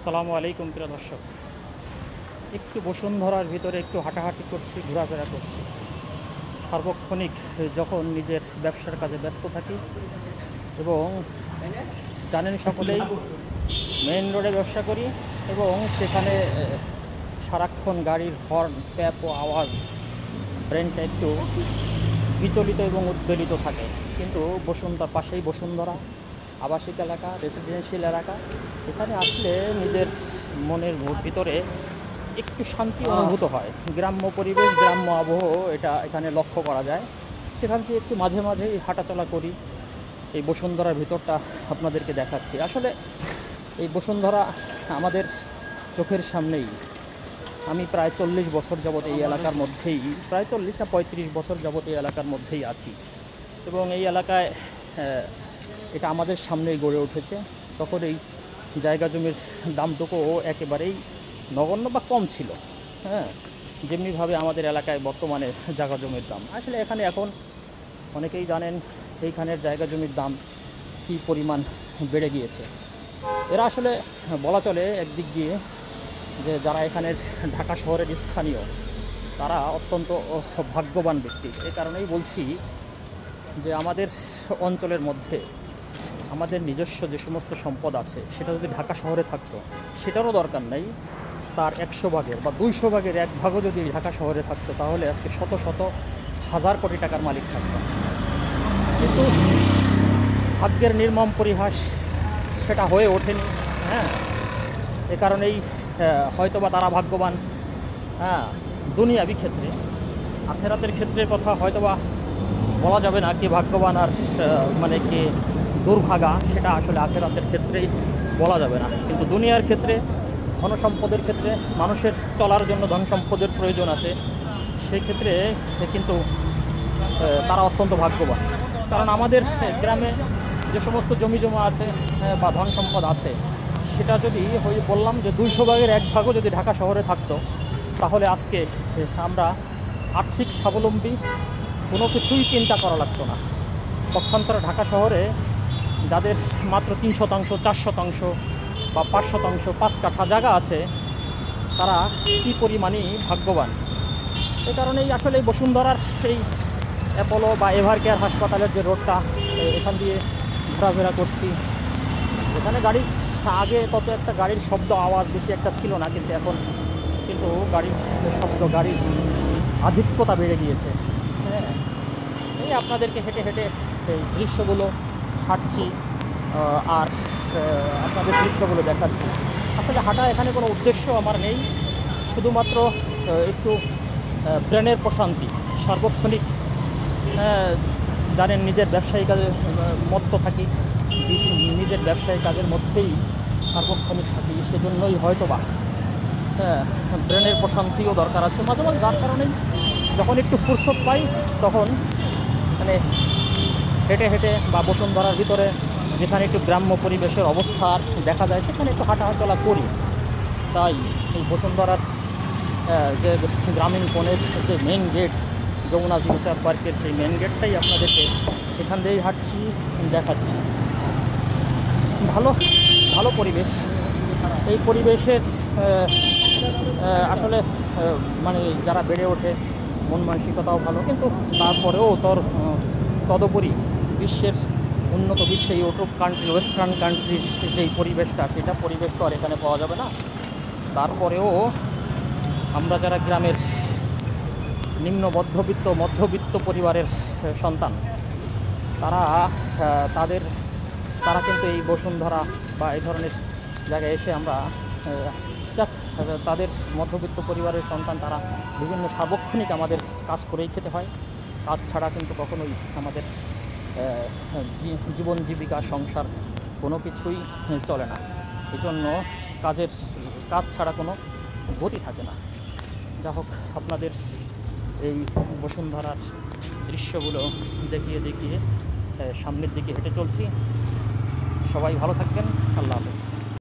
আসসালামু আলাইকুম প্রিয় দর্শক। একটু বসুন্ধরার ভিতরে একটু হাঁটাহাঁটি করছি, ঘোরাফেরা করছি। সার্বক্ষণিক যখন নিজের ব্যবসার কাজে ব্যস্ত থাকি এবং জানেন সকলেই মেইন রোডে ব্যবসা করি এবং সেখানে সারাক্ষণ গাড়ির হর্ন, ট্যাপ ও আওয়াজ ব্রেনটা একটু বিচলিত এবং উদ্বেলিত থাকে। কিন্তু বসুন্ধরার পাশেই বসুন্ধরা আবাসিক এলাকা, রেসিডেন্সিয়াল এলাকা, এখানে আসলে নিজের মনের ভিতরে একটু শান্তি অনুভূত হয়। গ্রাম্য পরিবেশ, গ্রাম্য আবহ এটা এখানে লক্ষ্য করা যায়। সেখান থেকে একটু মাঝে মাঝেই হাঁটাচলা করি। এই বসুন্ধরার ভিতরটা আপনাদেরকে দেখাচ্ছি। আসলে এই বসুন্ধরা আমাদের চোখের সামনেই। আমি প্রায় 40 বছর যাবৎ এই এলাকার মধ্যেই, প্রায় 40 না 35 বছর যাবৎ এই এলাকার মধ্যেই আছি এবং এই এলাকায় এটা আমাদের সামনেই গড়ে উঠেছে। তখন এই জায়গা জমির দামটুকুও একেবারেই নগণ্য বা কম ছিল। যেমনিভাবে আমাদের এলাকায় বর্তমানে জায়গা জমির দাম, আসলে এখানে এখন অনেকেই জানেন এইখানের জায়গা জমির দাম কী পরিমাণ বেড়ে গিয়েছে। এরা আসলে বলা চলে একদিক দিয়ে যে যারা এখানের ঢাকা শহরের স্থানীয় তারা অত্যন্ত ভাগ্যবান ব্যক্তি। এই কারণেই বলছি যে আমাদের অঞ্চলের মধ্যে আমাদের নিজস্ব যে সমস্ত সম্পদ আছে সেটা যদি ঢাকা শহরে থাকতো, সেটারও দরকার নেই। তার 100 ভাগের বা 200 ভাগের 1 ভাগও যদি ঢাকা শহরে থাকতো তাহলে আজকে শত শত হাজার কোটি টাকার মালিক থাকতো। কিন্তু ভাগ্যের নির্মম পরিহাস, সেটা হয়ে ওঠেনি। এ কারণেই হয়তোবা তারা ভাগ্যবান দুনিয়াবি ক্ষেত্রে। আখেরাতের ক্ষেত্রের কথা হয়তোবা বলা যাবে না কে ভাগ্যবান আর মানে কে দুর্ভাগা, সেটা আসলে আখেরাতের ক্ষেত্রেই বলা যাবে না। কিন্তু দুনিয়ার ক্ষেত্রে, ধন সম্পদের ক্ষেত্রে, মানুষের চলার জন্য ধন সম্পদের প্রয়োজন আছে, সেই ক্ষেত্রে কিন্তু তারা অত্যন্ত ভাগ্যবান। কারণ আমাদের গ্রামে যে সমস্ত জমি জমা আছে বা ধন সম্পদ আছে, সেটা যদি বললাম যে 200 ভাগের 1 ভাগও যদি ঢাকা শহরে থাকতো তাহলে আজকে আমরা আর্থিক স্বাবলম্বী, কোনো কিছুই চিন্তা করা লাগতো না। পক্ষান্তরে ঢাকা শহরে যাদের মাত্র 3 শতাংশ, 4 শতাংশ বা 5 শতাংশ, 5 কাঠা জায়গা আছে, তারা কী পরিমাণই ভাগ্যবান। এই কারণেই আসলে বসুন্ধরার সেই অ্যাপোলো বা এভার কেয়ার হাসপাতালের যে রোডটা, এখান দিয়ে ঘোরাফেরা করছি। এখানে গাড়ির আগে তত একটা গাড়ির শব্দ আওয়াজ বেশি একটা ছিল না, কিন্তু এখন কিন্তু গাড়ির শব্দ, গাড়ির আধিক্যতা বেড়ে গিয়েছে। এই আপনাদেরকে হেঁটে হেঁটে এই দৃশ্যগুলো হাঁটছি আর আপনাদের দৃশ্যগুলো দেখাচ্ছি। আসলে হাঁটা এখানে কোনো উদ্দেশ্য আমার নেই, শুধুমাত্র একটু ব্রেনের প্রশান্তি। সার্বক্ষণিক জানেন নিজের ব্যবসায়ী কাজে মত্ত থাকি, নিজের ব্যবসায়ী কাজের মধ্যেই সার্বক্ষণিক থাকি, সেজন্যই হয়তোবা ব্রেনের প্রশান্তিও দরকার আছে মাঝে মাঝে। যার কারণেই যখন একটু ফুরসত পাই তখন মানে হেঁটে হেঁটে বা বসুন্ধরার ভিতরে যেখানে একটু গ্রাম্য পরিবেশের অবস্থা দেখা যায় সেখানে একটু হাঁটাচলা করি। তাই এই বসুন্ধরার যে গ্রামীণ কোণের যে মেন গেট, যমুনা ফিউচার পার্কের সেই মেন গেটটাই আপনাদেরকে সেখান দিয়েই হাঁটছি, দেখাচ্ছি। ভালো ভালো পরিবেশ। এই পরিবেশের আসলে মানে যারা বেড়ে ওঠে মন মানসিকতাও ভালো, কিন্তু তারপরেও তদুপরি বিশ্বের উন্নত বিশ্বে ইউরোপ কান্ট্রি, ওয়েস্টার্ন কান্ট্রির যেই পরিবেশটা, সেটা পরিবেশ তো আর এখানে পাওয়া যাবে না। তারপরেও আমরা যারা গ্রামের নিম্ন মধ্যবিত্ত পরিবারের সন্তান, তারা কিন্তু এই বসুন্ধরা বা এই ধরনের জায়গায় এসে আমরা তাদের মধ্যবিত্ত পরিবারের সন্তান, তারা বিভিন্ন সার্বক্ষণিক আমাদের কাজ করেই খেতে হয়। কাজ ছাড়া কিন্তু কখনোই আমাদের জীবন জীবিকা, সংসার কোনো কিছুই চলে না। এই জন্য কাজ ছাড়া কোনো গতি থাকে না। যা হোক, আপনাদের এই বসুন্ধরার দৃশ্যগুলো দেখিয়ে দেখিয়ে সামনের দিকে হেঁটে চলছি। সবাই ভালো থাকবেন। আল্লাহ হাফেজ।